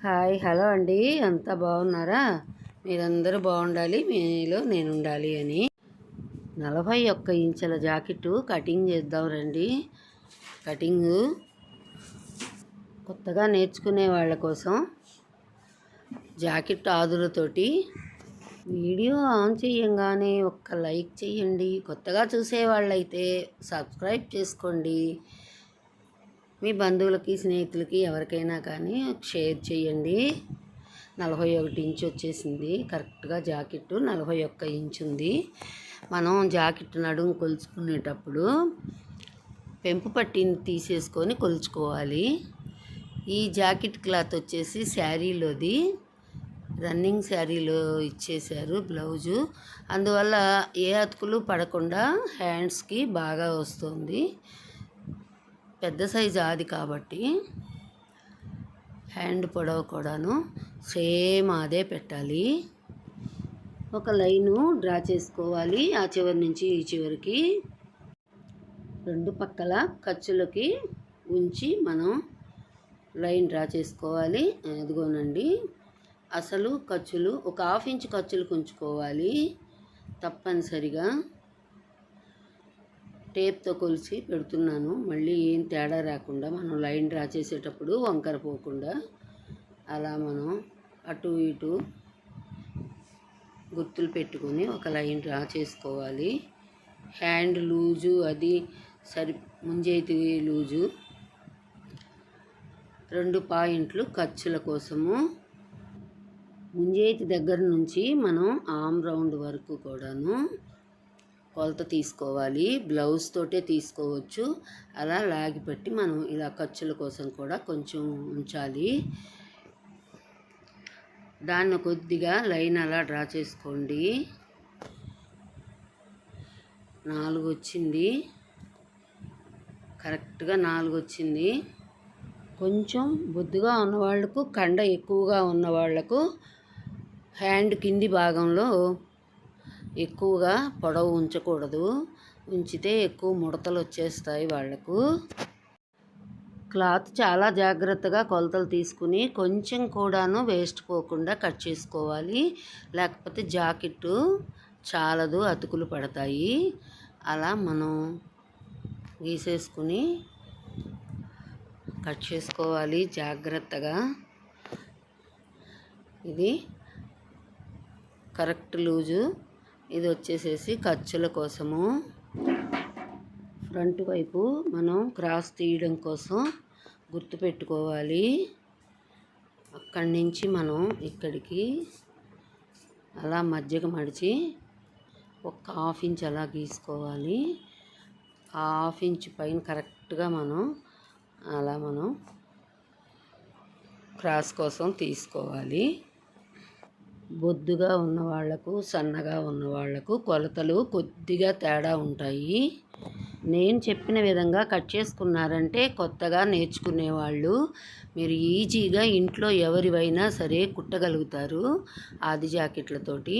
Hi hello అండి, అంతా బాగున్నారా? మీరందరూ బాగుండాలి, మీలో నేను ఉండాలి అని 41 ఇంచుల జాకెట్టు కటింగ్ చేద్దాం రండి. కటింగ్ కొత్తగా నేర్చుకునే వాళ్ళ కోసం జాకెట్ ఆదులతోటి వీడియో ఆన్ చేయంగానే ఒక్క లైక్ చేయండి. కొత్తగా చూసే వాళ్ళైతే సబ్స్క్రైబ్ చేసుకోండి. మీ బంధువులకి, స్నేహితులకి ఎవరికైనా కానీ షేర్ చేయండి. 41 ఇంచు వచ్చేసింది కరెక్ట్గా జాకెట్టు. 41 ఇంచు ఉంది. మనం జాకెట్ నడుము కొలుచుకునేటప్పుడు పెంపు పట్టిని తీసేసుకొని కొలుచుకోవాలి. ఈ జాకెట్ క్లాత్ వచ్చేసి శారీలోది, రన్నింగ్ శారీలో ఇచ్చేశారు బ్లౌజు. అందువల్ల ఏ అతుకులు పడకుండా హ్యాండ్స్కి బాగా వస్తుంది. పెద్ద సైజు ఆది కాబట్టి హ్యాండ్ పొడవు కూడాను సేమ్ అదే పెట్టాలి. ఒక లైను డ్రా చేసుకోవాలి. ఆ చివరి నుంచి ఈ చివరికి రెండు పక్కల ఖర్చులకి ఉంచి మనం లైన్ డ్రా చేసుకోవాలి. అదిగోనండి, అసలు ఖర్చులు ఒక 1/2 ఇంచు ఖర్చులకు ఉంచుకోవాలి తప్పనిసరిగా. టేప్తో కొలిచి పెడుతున్నాను, మళ్ళీ ఏం తేడా రాకుండా మనం లైన్ డ్రా చేసేటప్పుడు వంకర పోకుండా అలా మనం అటు ఇటు గుర్తులు పెట్టుకొని ఒక లైన్ డ్రా చేసుకోవాలి. హ్యాండ్ లూజు అది ముంజేతి లూజు 2 పాయింట్లు ఖర్చుల కోసము. ముంజేతి దగ్గర నుంచి మనం ఆమ్ రౌండ్ వరకు కూడాను కొలత తీసుకోవాలి. బ్లౌజ్ తోటే తీసుకోవచ్చు. అలా లాగి పెట్టి మనం ఇలా ఖర్చుల కోసం కూడా కొంచెం ఉంచాలి. దాన్ని కొద్దిగా లైన్ అలా డ్రా చేసుకోండి. 4 వచ్చింది, కరెక్ట్గా 4 వచ్చింది. కొంచెం బొద్దుగా ఉన్నవాళ్లకు, కండ ఎక్కువగా ఉన్నవాళ్లకు హ్యాండ్ కింది భాగంలో ఎక్కువగా పొడవు ఉంచకూడదు. ఉంచితే ఎక్కువ ముడతలు వచ్చేస్తాయి వాళ్లకు. క్లాత్ చాలా జాగ్రత్తగా కొలతలు తీసుకుని కొంచెం కూడాను వేస్ట్ పోకుండా కట్ చేసుకోవాలి. లేకపోతే జాకెట్టు చాలదు, అతుకులు పడతాయి. అలా మనం గీసేసుకుని కట్ చేసుకోవాలి జాగ్రత్తగా. ఇది కరెక్ట్ లూజు. ఇది వచ్చేసేసి ఖర్చుల కోసము. ఫ్రంట్ వైపు మనం క్రాస్ తీయడం కోసం గుర్తు పెట్టుకోవాలి. అక్కడి నుంచి మనం ఇక్కడికి అలా మధ్యకు మడిచి ఒక 1/2 ఇంచ్ అలా గీసుకోవాలి. 1/2 ఇంచ్ పైన కరెక్ట్గా మనం క్రాస్ కోసం తీసుకోవాలి. బొద్దుగా ఉన్నవాళ్లకు, సన్నగా ఉన్నవాళ్లకు కొలతలు కొద్దిగా తేడా ఉంటాయి. నేను చెప్పిన విధంగా కట్ చేసుకున్నారంటే కొత్తగా నేర్చుకునేవాళ్ళు మీరు ఈజీగా ఇంట్లో ఎవరివైనా సరే కుట్టగలుగుతారు ఆది జాకెట్లతోటి.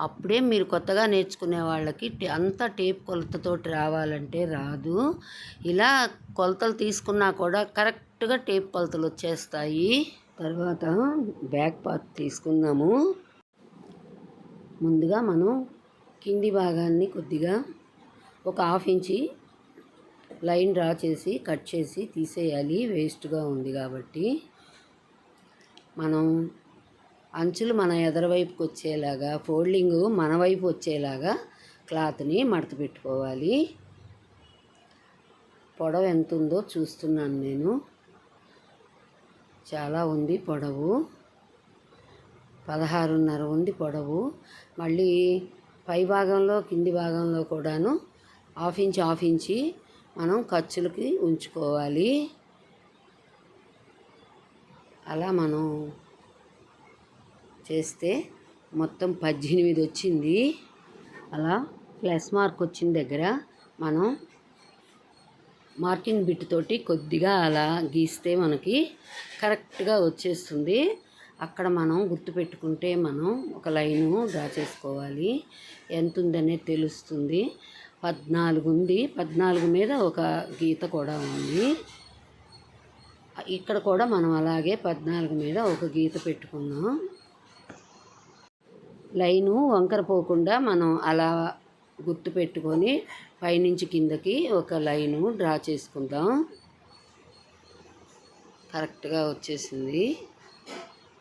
అప్పుడే మీరు కొత్తగా నేర్చుకునే వాళ్ళకి అంత టేప్ కొలతతోటి రావాలంటే రాదు. ఇలా కొలతలు తీసుకున్నా కూడా కరెక్ట్గా టేప్ కొలతలు వచ్చేస్తాయి. తర్వాత బ్యాక్ పార్ట్ తీసుకుందాము. ముందుగా మనం కింది భాగాన్ని కొద్దిగా ఒక 1/2 ఇంచి లైన్ డ్రా చేసి కట్ చేసి తీసేయాలి. వేస్ట్గా ఉంది కాబట్టి మనం అంచులు మన ఎదరవైపుకి వచ్చేలాగా, ఫోల్డింగ్ మన వైపు వచ్చేలాగా క్లాత్ని మడత పెట్టుకోవాలి. పొడవు ఎంత ఉందో చూస్తున్నాను నేను. చాలా ఉంది పొడవు, 16.5 ఉంది పొడవు. మళ్ళీ పై భాగంలో కింది భాగంలో కూడాను 1/2 ఇంచి మనం ఖర్చులకి ఉంచుకోవాలి. అలా మనం చేస్తే మొత్తం 18 వచ్చింది. అలా ప్లస్ మార్క్ వచ్చిన దగ్గర మనం మార్కింగ్ బిట్ తోటి కొద్దిగా అలా గీస్తే మనకి కరెక్ట్గా వచ్చేస్తుంది. అక్కడ మనం గుర్తుపెట్టుకుంటే మనం ఒక లైను డ్రా చేసుకోవాలి. ఎంత ఉందనేది తెలుస్తుంది. 14 ఉంది. 14 మీద ఒక గీత కూడా ఉంది. ఇక్కడ కూడా మనం అలాగే 14 మీద ఒక గీత పెట్టుకుందాం. లైను వంకర పోకుండా మనం అలా గుర్తు పెట్టుకొని పైనుంచి కిందకి ఒక లైను డ్రా చేసుకుందాం. కరెక్ట్గా వచ్చేసింది.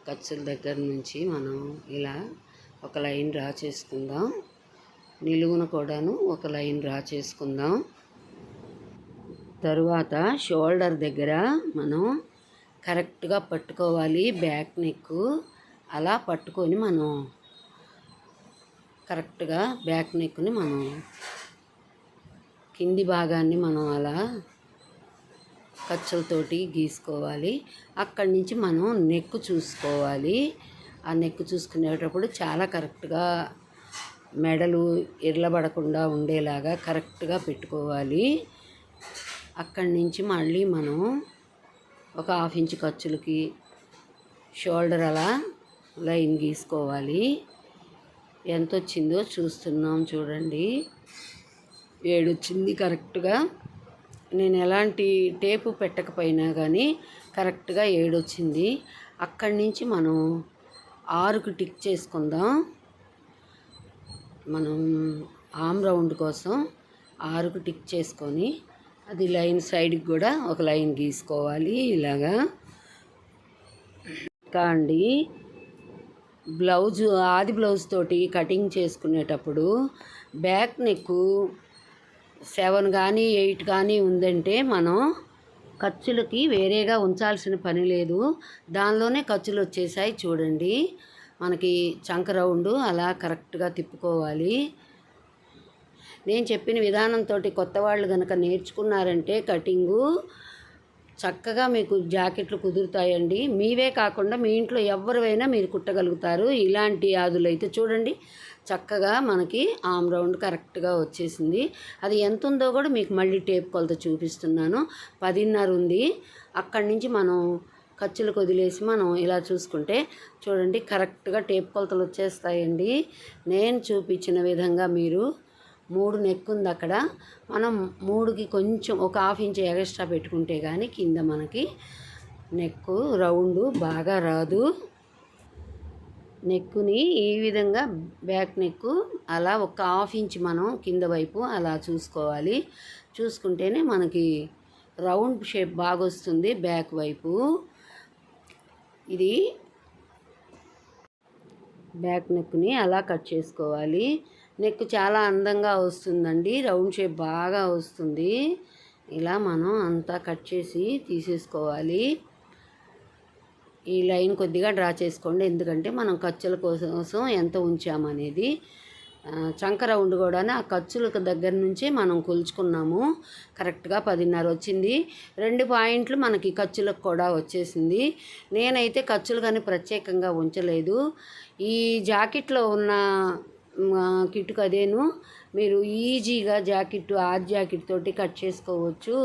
ఖర్చుల దగ్గర నుంచి మనం ఇలా ఒక లైన్ డ్రా చేసుకుందాం. నిలువున కూడాను ఒక లైన్ డ్రా చేసుకుందాం. తరువాత షోల్డర్ దగ్గర మనం కరెక్ట్గా పట్టుకోవాలి. బ్యాక్ నెక్ అలా పట్టుకొని మనం కరెక్ట్గా బ్యాక్ నెక్ని మనం కింది భాగాన్ని మనం అలా ఖర్చులతోటి గీసుకోవాలి. అక్కడి నుంచి మనం నెక్ చూసుకోవాలి. ఆ నెక్ చూసుకునేటప్పుడు చాలా కరెక్ట్గా మెడలు ఇర్లబడకుండా ఉండేలాగా కరెక్ట్గా పెట్టుకోవాలి. అక్కడి నుంచి మళ్ళీ మనం ఒక 1/2 ఇంచ్ ఖర్చులకి షోల్డర్ అలా లైన్ గీసుకోవాలి. ఎంత వచ్చిందో చూస్తున్నాం చూడండి. 7 వచ్చింది కరెక్ట్గా. నేను ఎలాంటి టేపు పెట్టకపోయినా కానీ కరెక్ట్గా 7 వచ్చింది. అక్కడి నుంచి మనం 6కు టిక్ చేసుకుందాం. మనం ఆమ్ రౌండ్ కోసం 6కు టిక్ చేసుకొని అది లైన్ సైడ్కి కూడా ఒక లైన్ గీసుకోవాలి ఇలాగా. కాండి ఆది బ్లౌజ్ తోటి కటింగ్ చేసుకునేటప్పుడు బ్యాక్ నెక్ 7 కానీ 8 కానీ ఉందంటే మనం ఖర్చులకి వేరేగా ఉంచాల్సిన పని లేదు. దానిలోనే ఖర్చులు వచ్చేసాయి చూడండి. మనకి చంక రౌండ్ అలా కరెక్ట్గా తిప్పుకోవాలి. నేను చెప్పిన విధానంతో కొత్త వాళ్ళు కనుక నేర్చుకున్నారంటే కటింగు చక్కగా మీకు జాకెట్లు కుదురుతాయండి. మీవే కాకుండా మీ ఇంట్లో ఎవరివైనా మీరు కుట్టగలుగుతారు. ఇలాంటి ఆదులైతే చూడండి చక్కగా మనకి ఆమ్ రౌండ్ కరెక్ట్గా వచ్చేసింది. అది ఎంత ఉందో కూడా మీకు మళ్ళీ టేప్ కొలత చూపిస్తున్నాను. 10.5 ఉంది. అక్కడి నుంచి మనం ఖర్చులకు వదిలేసి మనం ఇలా చూసుకుంటే చూడండి కరెక్ట్గా టేప్ కొలతలు వచ్చేస్తాయండి. నేను చూపించిన విధంగా మీరు 3 నెక్ ఉంది అక్కడ. మనం 3కి కొంచెం ఒక 1/2 ఇంచ్ ఎక్స్ట్రా పెట్టుకుంటే కానీ కింద మనకి నెక్ రౌండ్ బాగా రాదు. నెక్కుని ఈ విధంగా బ్యాక్ నెక్ అలా ఒక 1/2 ఇంచ్ మనం కింద వైపు అలా చూసుకోవాలి. చూసుకుంటేనే మనకి రౌండ్ షేప్ బాగా వస్తుంది బ్యాక్ వైపు. ఇది బ్యాక్ నెక్ని అలా కట్ చేసుకోవాలి. నెక్ చాలా అందంగా వస్తుందండి. రౌండ్ షేప్ బాగా వస్తుంది. ఇలా మనం అంతా కట్ చేసి తీసేసుకోవాలి. ఈ లైన్ కొద్దిగా డ్రా చేసుకోండి. ఎందుకంటే మనం ఖర్చుల కోసం ఎంత ఉంచామనేది. చంక రౌండ్ కూడా ఆ ఖర్చులకు దగ్గర నుంచి మనం కొలుచుకున్నాము. కరెక్ట్గా 10.5 వచ్చింది. 2 పాయింట్లు మనకి ఖర్చులకు కూడా వచ్చేసింది. నేనైతే ఖర్చులు కానీ ప్రత్యేకంగా ఉంచలేదు. ఈ జాకెట్లో ఉన్న కిట్టుకు అదేను మీరు ఈజీగా జాకెట్ తోటి కట్ చేసుకోవచ్చు.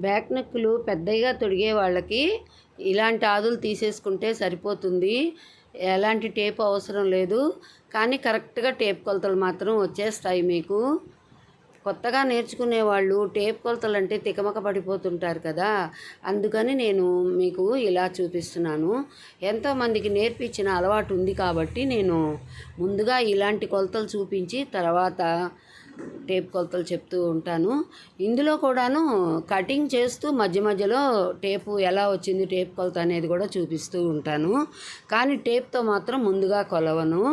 బ్యాక్ నెక్కులు పెద్దగా తొడిగే వాళ్ళకి ఇలాంటి ఆదులు తీసేసుకుంటే సరిపోతుంది. ఎలాంటి టేప్ అవసరం లేదు. కానీ కరెక్ట్గా టేప్ కొలతలు మాత్రం వచ్చేస్తాయి మీకు. కొత్తగా నేర్చుకునే వాళ్ళు టేప్ కొలతలు అంటే తికమక పడిపోతుంటారు కదా. అందుకని నేను మీకు ఇలా చూపిస్తున్నాను. ఎంతోమందికి నేర్పించిన అలవాటు ఉంది కాబట్టి నేను ముందుగా ఇలాంటి కొలతలు చూపించి తర్వాత టేప్ కొలతలు చెప్తూ ఉంటాను. ఇందులో కూడాను కటింగ్ చేస్తూ మధ్య మధ్యలో టేపు ఎలా వచ్చింది టేప్ కొలత అనేది కూడా చూపిస్తూ ఉంటాను. కానీ టేప్తో మాత్రం ముందుగా కొలవను.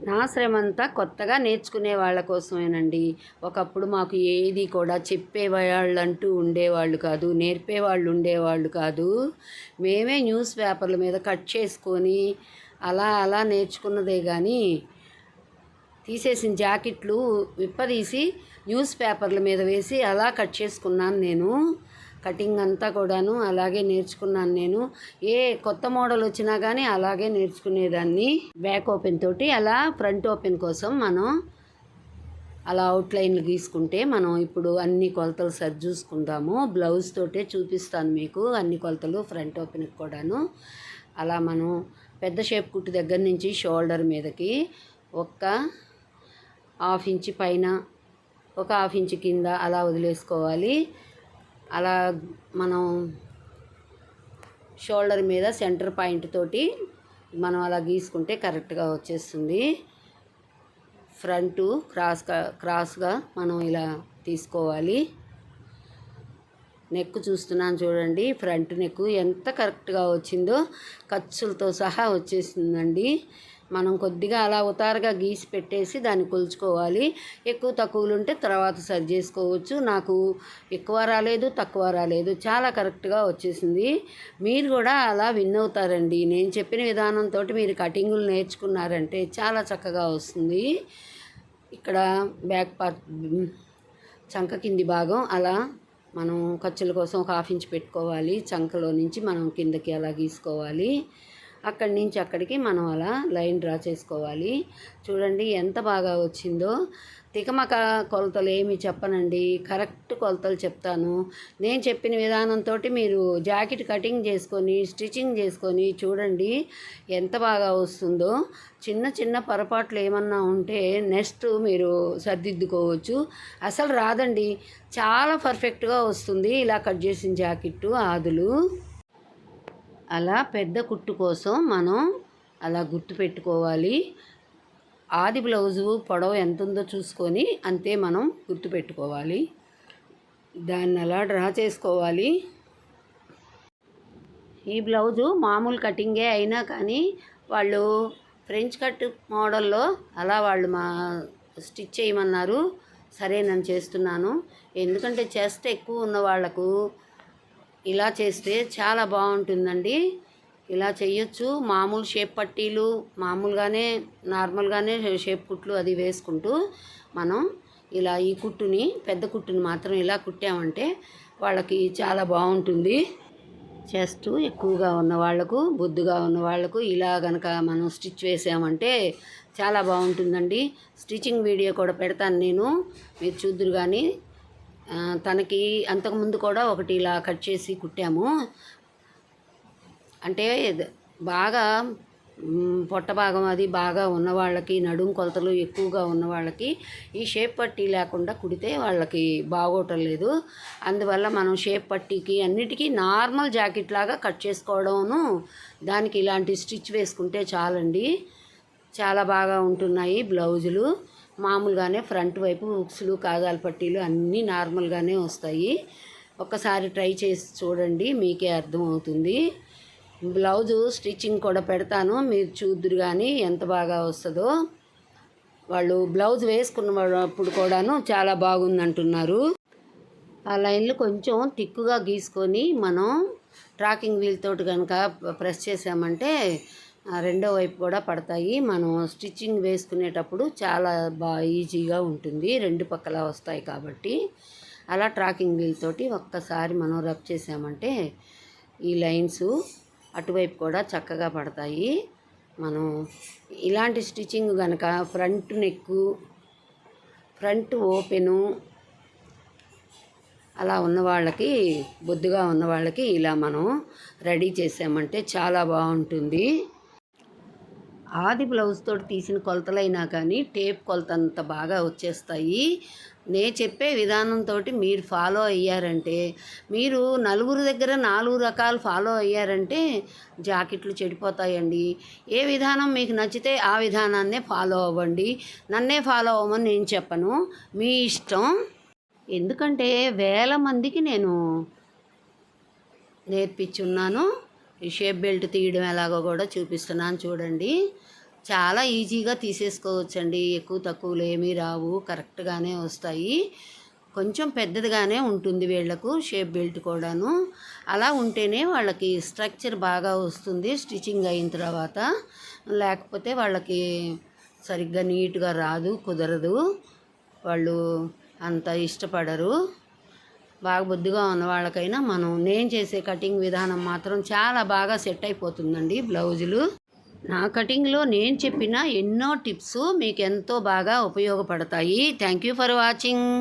నా శ్రమంతా కొత్తగా నేర్చుకునే వాళ్ళ కోసమేనండి. ఒకప్పుడు మాకు ఏది కూడా చెప్పేవాళ్ళంటూ ఉండేవాళ్ళు కాదు, నేర్పేవాళ్ళు ఉండేవాళ్ళు కాదు. మేమే న్యూస్ పేపర్ల మీద కట్ చేసుకొని అలా నేర్చుకున్నదే కానీ తీసేసిన జాకెట్లు విప్పదీసి న్యూస్ పేపర్ల మీద వేసి అలా కట్ చేసుకున్నాను నేను. కటింగ్ అంతా కూడాను అలాగే నేర్చుకున్నాను నేను. ఏ కొత్త మోడల్ వచ్చినా కానీ అలాగే నేర్చుకునేదాన్ని. బ్యాక్ ఓపెన్ తోటి అలా ఫ్రంట్ ఓపెన్ కోసం మనం అలా అవుట్లైన్లు గీసుకుంటే మనం ఇప్పుడు అన్ని కొలతలు సరి చూసుకుందాము. బ్లౌజ్ తోటే చూపిస్తాను మీకు అన్ని కొలతలు ఫ్రంట్ ఓపెన్కి కూడాను. అలా మనం పెద్ద షేప్ కుట్టు దగ్గర నుంచి షోల్డర్ మీదకి ఒక 1/2 ఇంచ్ పైన ఒక 1/2 ఇంచ్ కింద అలా వదిలేసుకోవాలి. అలా మనం షోల్డర్ మీద సెంటర్ పాయింట్ తోటి మనం అలా గీసుకుంటే కరెక్ట్గా వచ్చేస్తుంది. ఫ్రంట్ క్రాస్గా మనం ఇలా తీసుకోవాలి. నెక్ చూస్తున్నాను చూడండి, ఫ్రంట్ నెక్ ఎంత కరెక్ట్గా వచ్చిందో, ఖర్చులతో సహా వచ్చేసిందండి. మనం కొద్దిగా అలా ఉతారుగా గీసి పెట్టేసి దాన్ని కొలుచుకోవాలి. ఎక్కువ తక్కువలు ఉంటే తర్వాత సరి చేసుకోవచ్చు. నాకు ఎక్కువ రాలేదు, తక్కువ రాలేదు, చాలా కరెక్ట్గా వచ్చేసింది. మీరు కూడా అలా విన్ అవుతారండి. నేను చెప్పిన విధానంతో మీరు కటింగులు నేర్చుకున్నారంటే చాలా చక్కగా వస్తుంది. ఇక్కడ బ్యాక్ పార్ట్ చంక కింది భాగం అలా మనం ఖర్చుల కోసం ఒక 1/2 ఇంచ్ పెట్టుకోవాలి. చంకలో నుంచి మనం కిందకి అలా గీసుకోవాలి. అక్కడి నుంచి అక్కడికి మనం అలా లైన్ డ్రా చేసుకోవాలి. చూడండి ఎంత బాగా వచ్చిందో. తికమక కొలతలు ఏమి చెప్పనండి, కరెక్ట్ కొలతలు చెప్తాను. నేను చెప్పిన విధానంతో మీరు జాకెట్ కటింగ్ చేసుకొని స్టిచ్చింగ్ చేసుకొని చూడండి ఎంత బాగా వస్తుందో. చిన్న చిన్న పొరపాట్లు ఏమన్నా ఉంటే నెక్స్ట్ మీరు సర్దిద్దుకోవచ్చు. అసలు రాదండి, చాలా పర్ఫెక్ట్గా వస్తుంది ఇలా కట్ చేసిన జాకెట్టు ఆదులు. అలా పెద్ద కుట్టు కోసం మనం అలా గుర్తు పెట్టుకోవాలి. ఆది బ్లౌజు పొడవు ఎంత ఉందో చూసుకొని అంతే మనం గుర్తు పెట్టుకోవాలి. దాన్ని అలా డ్రా చేసుకోవాలి. ఈ బ్లౌజు మామూలు కటింగే అయినా కానీ వాళ్ళు ఫ్రెంచ్ కట్ మోడల్లో అలా వాళ్ళు స్టిచ్ చేయమన్నారు. సరే నేను చేస్తున్నాను. ఎందుకంటే చెస్ట్ ఎక్కువ ఉన్న వాళ్ళకు ఇలా చేస్తే చాలా బాగుంటుందండి. ఇలా చేయొచ్చు. మామూలు షేప్ పట్టీలు మామూలుగానే నార్మల్గానే షేప్ కుట్లు అది వేసుకుంటూ మనం ఇలా ఈ కుట్టుని పెద్ద కుట్టుని మాత్రం ఇలా కుట్టామంటే వాళ్ళకి చాలా బాగుంటుంది. చెస్ట్ ఎక్కువగా ఉన్న వాళ్ళకు, బొద్దుగా ఉన్న వాళ్ళకు ఇలా కనుక మనం స్టిచ్ వేసామంటే చాలా బాగుంటుందండి. స్టిచ్చింగ్ వీడియో కూడా పెడతాను నేను, మీరు చూద్దురు. కానీ తనకి అంతకుముందు కూడా ఒకటి ఇలా కట్ చేసి కుట్టాము. అంటే బాగా పొట్ట భాగం అది బాగా ఉన్న వాళ్ళకి, నడుం కొలతలు ఎక్కువగా ఉన్న వాళ్ళకి ఈ షేప్ పట్టీ లేకుండా కుడితే వాళ్ళకి బాగోటం లేదు. అందువల్ల మనం షేప్ పట్టీకి అన్నిటికీ నార్మల్ జాకెట్ లాగా కట్ చేసుకోవడము, దానికి ఇలాంటి స్టిచ్ వేసుకుంటే చాలండి. చాలా బాగా ఉంటున్నాయి బ్లౌజులు. మామూలుగానే ఫ్రంట్ వైపు హుక్స్లు, కాజాల పట్టీలు అన్నీ నార్మల్గానే వస్తాయి. ఒక్కసారి ట్రై చేసి చూడండి, మీకే అర్థమవుతుంది. బ్లౌజు స్టిచ్చింగ్ కూడా పెడతాను, మీరు చూద్దురు కానీ ఎంత బాగా వస్తుందో. వాళ్ళు బ్లౌజ్ వేసుకున్నప్పుడు కూడాను చాలా బాగుందంటున్నారు. ఆ లైన్లు కొంచెం తిక్కుగా గీసుకొని మనం ట్రాకింగ్ వీల్ తోటి కనుక ప్రెస్ చేసామంటే రెండో వైపు కూడా పడతాయి. మనం స్టిచ్చింగ్ వేసుకునేటప్పుడు చాలా ఈజీగా ఉంటుంది, రెండు పక్కల వస్తాయి కాబట్టి. అలా ట్రాకింగ్ వీల్ తోటి ఒక్కసారి మనం రబ్ చేసామంటే ఈ లైన్స్ అటువైపు కూడా చక్కగా పడతాయి. మనం ఇలాంటి స్టిచ్చింగ్ కనుక ఫ్రంట్ నెక్కు, ఫ్రంట్ ఓపెను అలా ఉన్న వాళ్ళకి, బొద్దుగా ఉన్న వాళ్ళకి ఇలా మనం రెడీ చేసామంటే చాలా బాగుంటుంది. ఆది బ్లౌజ్ తోటి తీసిన కొలతలైనా కానీ టేప్ కొలత అంత బాగా వచ్చేస్తాయి. నేను చెప్పే విధానంతో మీరు ఫాలో అయ్యారంటే, మీరు నలుగురు దగ్గర 4 రకాలు ఫాలో అయ్యారంటే జాకెట్లు చెడిపోతాయండి. ఏ విధానం మీకు నచ్చితే ఆ విధానాన్నే ఫాలో అవ్వండి. నన్నే ఫాలో అవ్వమని నేను చెప్పను, మీ ఇష్టం. ఎందుకంటే వేల మందికి నేను నేర్పించున్నాను. ఈ షేప్ బెల్ట్ తీయడం ఎలాగో కూడా చూపిస్తున్నాను చూడండి. చాలా ఈజీగా తీసేసుకోవచ్చండి. ఎక్కువ తక్కువలు ఏమీ రావు, కరెక్ట్గానే వస్తాయి. కొంచెం పెద్దదిగానే ఉంటుంది వీళ్లకు షేప్ బెల్ట్ కూడాను. అలా ఉంటేనే వాళ్ళకి స్ట్రక్చర్ బాగా వస్తుంది స్టిచ్చింగ్ అయిన తర్వాత. లేకపోతే వాళ్ళకి సరిగ్గా నీట్గా రాదు, కుదరదు, వాళ్ళు అంత ఇష్టపడరు. బాగా బొద్దుగా ఉన్న వాళ్ళకైనా నేను చేసే కటింగ్ విధానం మాత్రం చాలా బాగా సెట్ అయిపోతుందండి బ్లౌజులు. నా కటింగ్లో నేను చెప్పిన ఎన్నో టిప్స్ మీకు ఎంతో బాగా ఉపయోగపడతాయి. Thank you for watching.